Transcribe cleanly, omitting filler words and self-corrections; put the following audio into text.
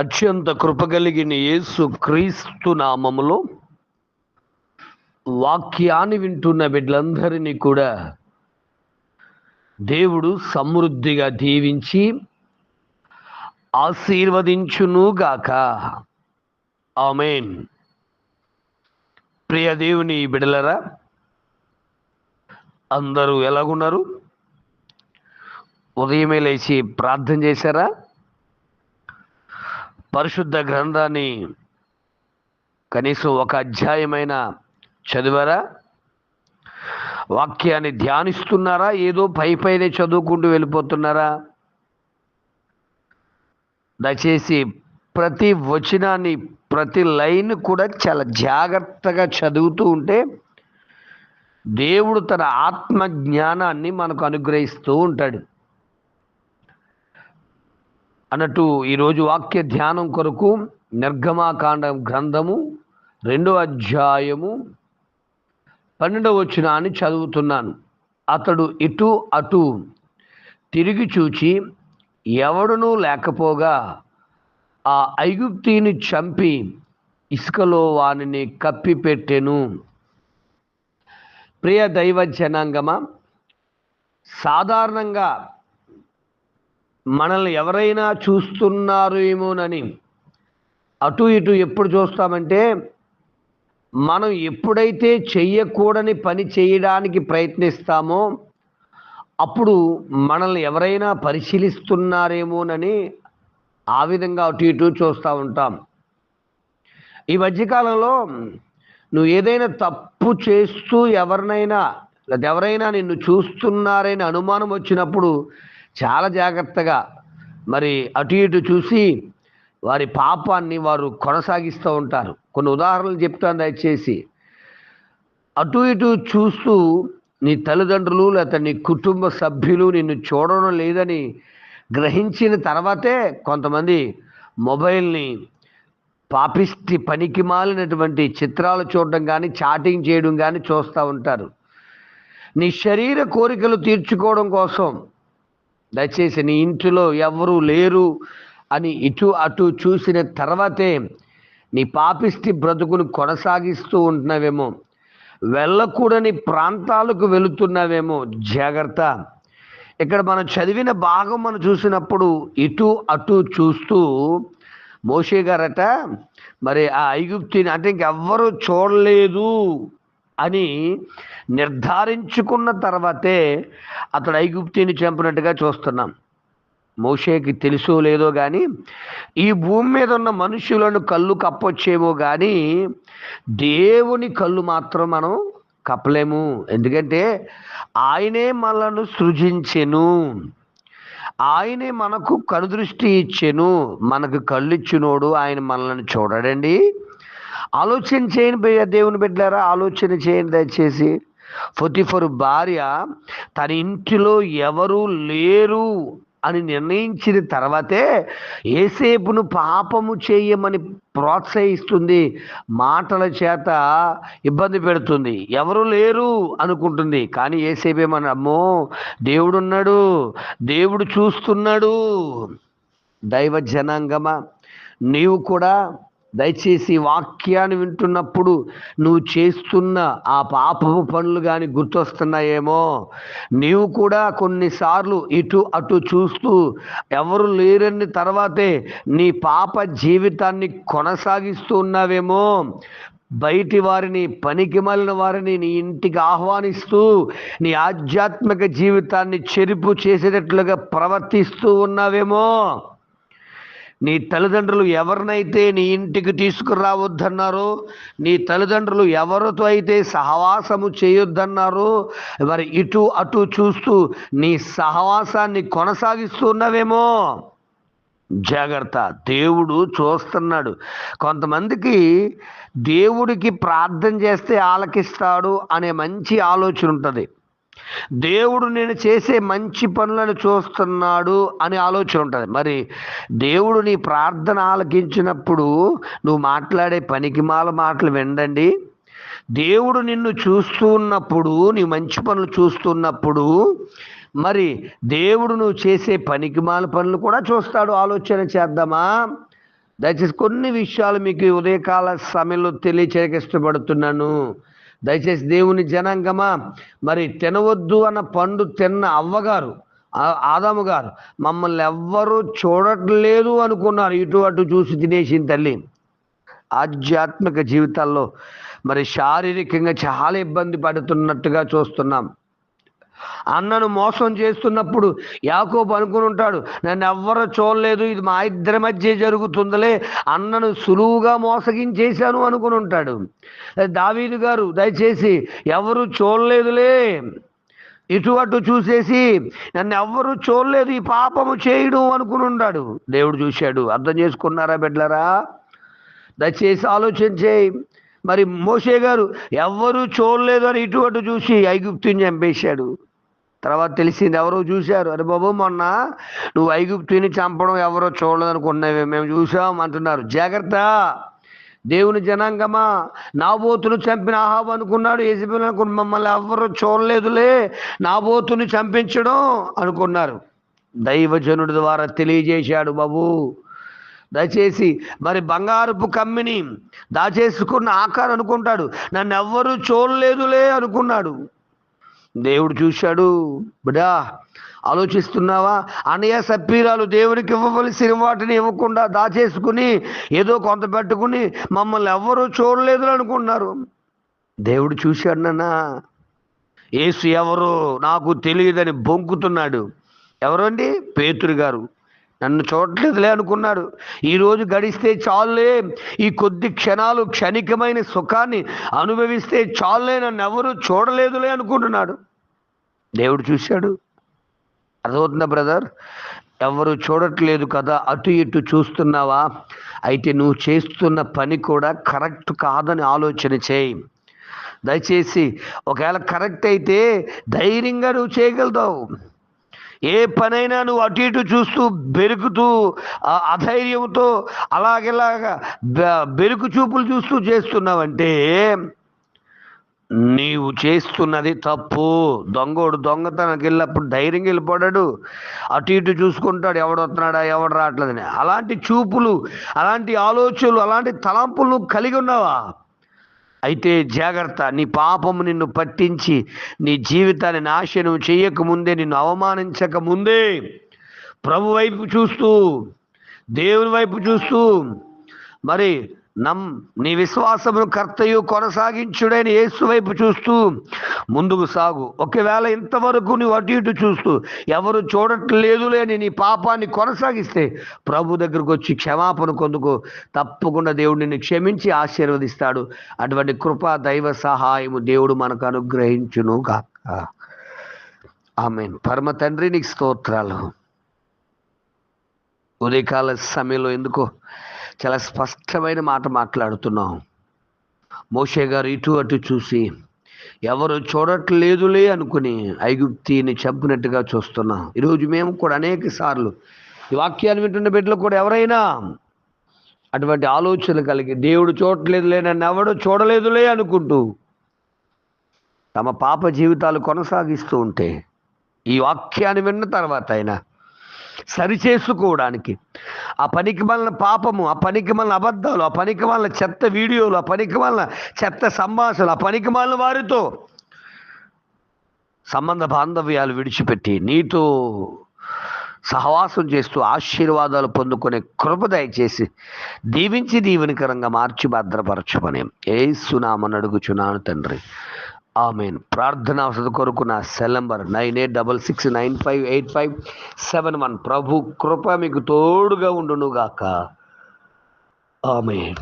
అత్యంత కృపగలిగిన యేసు క్రీస్తు నామములో వాక్యాన్ని వింటున్న బిడ్డలందరినీ కూడా దేవుడు సమృద్ధిగా దీవించి ఆశీర్వదించునుగాక. ఆమేన్. ప్రియ దేవుని బిడ్డలరా, అందరూ ఎలాగున్నారు? ఉదయమే లేచి ప్రార్థన చేశారా? పరిశుద్ధ గ్రంథాన్ని కనీసం ఒక అధ్యాయమైన చదివారా? వాక్యాన్ని ధ్యానిస్తున్నారా? ఏదో పైనే చదువుకుంటూ వెళ్ళిపోతున్నారా? దయచేసి ప్రతి వచనాన్ని, ప్రతి లైన్ కూడా చాలా జాగ్రత్తగా చదువుతూ ఉంటే దేవుడు తన ఆత్మ జ్ఞానాన్ని మనకు అనుగ్రహిస్తూ ఉంటాడు. అన్నట్టు ఈరోజు వాక్య ధ్యానం కొరకు నిర్గమాకాండం గ్రంథము 2వ అధ్యాయము 12వ వచనాన్ని చదువుతున్నాను. అతడు ఇటు అటు తిరిగి చూచి ఎవడునూ లేకపోగా ఆ ఐగుప్తీని చంపి ఇసుకలో వానిని కప్పిపెట్టెను. ప్రియ దైవ జనాంగమా, సాధారణంగా మనల్ని ఎవరైనా చూస్తున్నారు ఏమోనని అటు ఇటు ఎప్పుడు చూస్తామంటే, మనం ఎప్పుడైతే చెయ్యకూడని పని చేయడానికి ప్రయత్నిస్తామో అప్పుడు మనల్ని ఎవరైనా పరిశీలిస్తున్నారేమోనని ఆ విధంగా అటు ఇటు చూస్తూ ఉంటాం. ఈ మధ్యకాలంలో నువ్వు ఏదైనా తప్పు చేస్తూ ఎవరైనా నిన్ను చూస్తున్నారని అనుమానం వచ్చినప్పుడు చాలా జాగ్రత్తగా మరి అటు ఇటు చూసి వారి పాపాన్ని వారు కొనసాగిస్తూ ఉంటారు. కొన్ని ఉదాహరణలు చెప్తాను దయచేసి. అటు ఇటు చూస్తూ నీ తల్లిదండ్రులు లేకపోతే నీ కుటుంబ సభ్యులు నిన్ను చూడడం లేదని గ్రహించిన తర్వాతే కొంతమంది మొబైల్ని పాపిష్టి పనికి మాలినటువంటి చిత్రాలు చూడడం కానీ, చాటింగ్ చేయడం కానీ చూస్తూ ఉంటారు. నీ శరీర కోరికలు తీర్చుకోవడం కోసం దయచేసి నీ ఇంటిలో ఎవరు లేరు అని ఇటు అటు చూసిన తర్వాతే నీ పాపిష్టి బ్రతుకును కొనసాగిస్తూ ఉంటున్నావేమో, వెళ్ళకూడని ప్రాంతాలకు వెళుతున్నావేమో. జాగ్రత్త. ఇక్కడ మనం చదివిన భాగం మనం చూసినప్పుడు ఇటు అటు చూస్తూ మోషే గారట మరి ఆ ఐగుప్తిని అంటే ఇంకెవ్వరూ చూడలేదు అని నిర్ధారించుకున్న తర్వాతే అతడు ఐగుప్తిని చంపినట్టుగా చూస్తున్నాం. మోషేకి తెలుసో లేదో కానీ ఈ భూమి మీద ఉన్న మనుషులను కళ్ళు కప్పొచ్చేమో కానీ దేవుని కళ్ళు మాత్రం మనం కప్పలేము. ఎందుకంటే ఆయనే మనలను సృజించెను, ఆయనే మనకు కనుదృష్టి ఇచ్చెను. మనకు కళ్ళు ఇచ్చినోడు ఆయన మనల్ని చూడడండి. ఆలోచన చేయండి దేవుని బిడ్డలారా, ఆలోచన చేయండి దయచేసి. పొతిఫరు భార్య తన ఇంటిలో ఎవరూ లేరు అని నిర్ణయించిన తర్వాతే యేసేపును పాపము చేయమని ప్రోత్సహిస్తుంది, మాటల చేత ఇబ్బంది పెడుతుంది. ఎవరు లేరు అనుకుంటుంది, కానీ యేసేపేమని, అమ్మో దేవుడున్నాడు, దేవుడు చూస్తున్నాడు. దైవ జనాంగమా, నీవు కూడా దయచేసి వాక్యాన్ని వింటున్నప్పుడు నువ్వు చేస్తున్న ఆ పాపపు పనులు కానీ గుర్తొస్తున్నాయేమో. నీవు కూడా కొన్నిసార్లు ఇటు అటు చూస్తూ ఎవరు లేరని తర్వాతే నీ పాప జీవితాన్ని కొనసాగిస్తూ ఉన్నావేమో. బయటి వారిని, పనికి మాలిన వారిని నీ ఇంటికి ఆహ్వానిస్తూ నీ ఆధ్యాత్మిక జీవితాన్ని చెరుపు చేసేటట్లుగా ప్రవర్తిస్తూ ఉన్నావేమో. నీ తల్లిదండ్రులు ఎవరినైతే నీ ఇంటికి తీసుకురావద్దన్నారో, నీ తల్లిదండ్రులు ఎవరితో అయితే సహవాసము చేయొద్దన్నారో, మరి ఇటు అటు చూస్తూ నీ సహవాసాన్ని కొనసాగిస్తున్నావేమో. జాగ్రత్త. దేవుడు చూస్తున్నాడు. కొంతమందికి దేవుడికి ప్రార్థన చేస్తే ఆలకిస్తాడు అనే మంచి ఆలోచన ఉంటుంది. దేవుడు నేను చేసే మంచి పనులను చూస్తున్నాడు అనే ఆలోచన ఉంటుంది. మరి దేవుడు నీ ప్రార్థన ఆలకించినప్పుడు నువ్వు మాట్లాడే పనికిమాల మాటలు వినండి. దేవుడు నిన్ను చూస్తూ ఉన్నప్పుడు, నీ మంచి పనులు చూస్తున్నప్పుడు మరి దేవుడు నువ్వు చేసే పనికిమాల పనులు కూడా చూస్తాడు. ఆలోచన చేద్దామా? దయచేసి కొన్ని విషయాలు మీకు ఈ ఉదయకాల సమయంలో తెలియచేయక ఇష్టపడుతున్నాను. దయచేసి దేవుని జనాంగమా, మరి తినవద్దు అన్న పండు తిన్న అవ్వగారు, ఆదాము గారు మమ్మల్ని ఎవ్వరూ చూడట్లేదు అనుకున్నారు. ఇటు అటు చూసి తినేసింది తల్లి. ఆధ్యాత్మిక జీవితాల్లో మరి శారీరకంగా చాలా ఇబ్బంది పడుతున్నట్టుగా చూస్తున్నాం. అన్నను మోసం చేస్తున్నప్పుడు యాకోబు అనుకుని ఉంటాడు, నన్ను ఎవ్వరూ చూడలేదు, ఇది మా ఇద్దరి మధ్య జరుగుతుందిలే, అన్నను సులువుగా మోసగించేశాను అనుకుని ఉంటాడు. దావీదు గారు దయచేసి ఎవరు చూడలేదులే, ఇటు అటు చూసేసి నన్ను ఎవ్వరూ చూడలేదు, ఈ పాపము చేయడం అనుకుని ఉంటాడు. దేవుడు చూశాడు. అర్థం చేసుకున్నారా బిడ్డలారా? దయచేసి ఆలోచించేయి. మరి మోషే గారు ఎవ్వరూ చూడలేదు అని ఇటు అటు చూసి ఐగుప్తుని చంపేశాడు. తర్వాత తెలిసింది ఎవరో చూశారు, అరే బాబు మొన్న నువ్వు ఐగుప్తుని చంపడం ఎవరో చూడలేదు అనుకున్నావే, మేము చూసాం అంటున్నారు. జాగ్రత్త దేవుని జనాంగమా. నాబోతును చంపిన అహాబు అనుకున్నాడు, యెజెబెలు అనుకున్న మమ్మల్ని ఎవ్వరూ చూడలేదులే, నాబోతుని చంపించడం అనుకున్నారు. దైవజనుడి ద్వారా తెలియజేశాడు బాబు. దయచేసి మరి బంగారపు కమ్మిని దాచేసుకున్న ఆకారం అనుకుంటాడు, నన్ను ఎవ్వరూ చూడలేదులే అనుకున్నాడు. దేవుడు చూశాడు. బిడా ఆలోచిస్తున్నావా? అనయ సప్పీరాలు దేవునికి ఇవ్వవలసిన వాటిని ఇవ్వకుండా దాచేసుకుని ఏదో కొంత పెట్టుకుని మమ్మల్ని ఎవ్వరూ చూడలేదు అనుకున్నారు. దేవుడు చూశాడు. నాన్న యేసు ఎవరో నాకు తెలియదని బొంకుతున్నాడు. ఎవరండి? పేతురు గారు. నన్ను చూడట్లేదులే అనుకున్నాడు. ఈరోజు గడిస్తే చాలులే, ఈ కొద్ది క్షణాలు క్షణికమైన సుఖాన్ని అనుభవిస్తే చాలులే, నన్ను ఎవరు చూడలేదులే అనుకుంటున్నాడు. దేవుడు చూశాడు. అర్థమవుతుందా బ్రదర్? ఎవరు చూడట్లేదు కదా, అటు ఇటు చూస్తున్నావా? అయితే నువ్వు చేస్తున్న పని కూడా కరెక్ట్ కాదని ఆలోచన చేయి. దయచేసి ఒకవేళ కరెక్ట్ అయితే ధైర్యంగా నువ్వు చేయగలుగుతావు. ఏ పనైనా నువ్వు అటు ఇటు చూస్తూ బెరుకుతూ అధైర్యంతో అలాగేలాగా బెరుకు చూపులు చూస్తూ చేస్తున్నావంటే నీవు చేస్తున్నది తప్పు. దొంగోడు దొంగతనానికి వెళ్ళినప్పుడు ధైర్యంగా వెళ్ళిపోడాడు, అటు ఇటు చూసుకుంటాడు, ఎవడు వస్తున్నాడా ఎవడు రావట్లేదని. అలాంటి చూపులు, అలాంటి ఆలోచనలు, అలాంటి తలంపులు కలిగి ఉన్నావా? అయితే జాగ్రత్త. నీ పాపము నిన్ను పట్టించి నీ జీవితాన్ని నాశనం చేయకముందే, నిన్ను అవమానించక ముందే ప్రభు వైపు చూస్తూ, దేవుని వైపు చూస్తూ, మరి నీ విశ్వాసమును కర్తయు కొనసాగించుడైన యేసు వైపు చూస్తూ ముందుకు సాగు. ఒకవేళ ఇంతవరకు నువ్వు అటు ఇటు చూస్తూ ఎవరు చూడట్లేదులే అని నీ పాపాన్ని కొనసాగిస్తే ప్రభు దగ్గరకు వచ్చి క్షమాపణ పొందుకో. తప్పకుండా దేవుడు నిన్ను క్షమించి ఆశీర్వదిస్తాడు. అటువంటి కృపా దైవ సహాయము దేవుడు మనకు అనుగ్రహించును గాక. ఆమేన్. పరమ తండ్రి నీకు స్తోత్రాలు. ఉదయకాల సమయంలో ఎందుకో చాలా స్పష్టమైన మాట మాట్లాడుతున్నాం. మోషే గారు ఇటు అటు చూసి ఎవరు చూడట్లేదులే అనుకుని ఐగుప్తిని చంపినట్టుగా చూస్తున్నాం. ఈరోజు మేము కూడా అనేక సార్లు ఈ వాక్యాన్ని వింటున్న బిడ్డలు కూడా ఎవరైనా అటువంటి ఆలోచనలు కలిగి దేవుడు చూడట్లేదులే, నన్ను ఎవడు చూడలేదులే అనుకుంటూ తమ పాప జీవితాలు కొనసాగిస్తూ ఉంటే ఈ వాక్యాన్ని విన్న తర్వాత అయినా సరిచేసుకోవడానికి, ఆ పనికి మళ్ళీ పాపము, ఆ పనికి మళ్ళీ అబద్ధాలు, ఆ పనికి మళ్ళీ చెత్త వీడియోలు, ఆ పనికి మళ్ళీ చెత్త సంభాషణలు, ఆ పనికి మళ్ళీ వారితో సంబంధ బాంధవ్యాలు విడిచిపెట్టి నీతో సహవాసం చేస్తూ ఆశీర్వాదాలు పొందుకునే కృప దయచేసి దీవించి దీవెనకరంగా మార్చి భద్రపరచమని యేసు నామమున అడుగుచున్నాను తండ్రి. ఆమేన్. ప్రార్థన అవసరం కొరకు నా సెల్ నంబర్ 9866958571. ప్రభు కృప మీకు తోడుగా ఉండును గాక. ఆమేన్.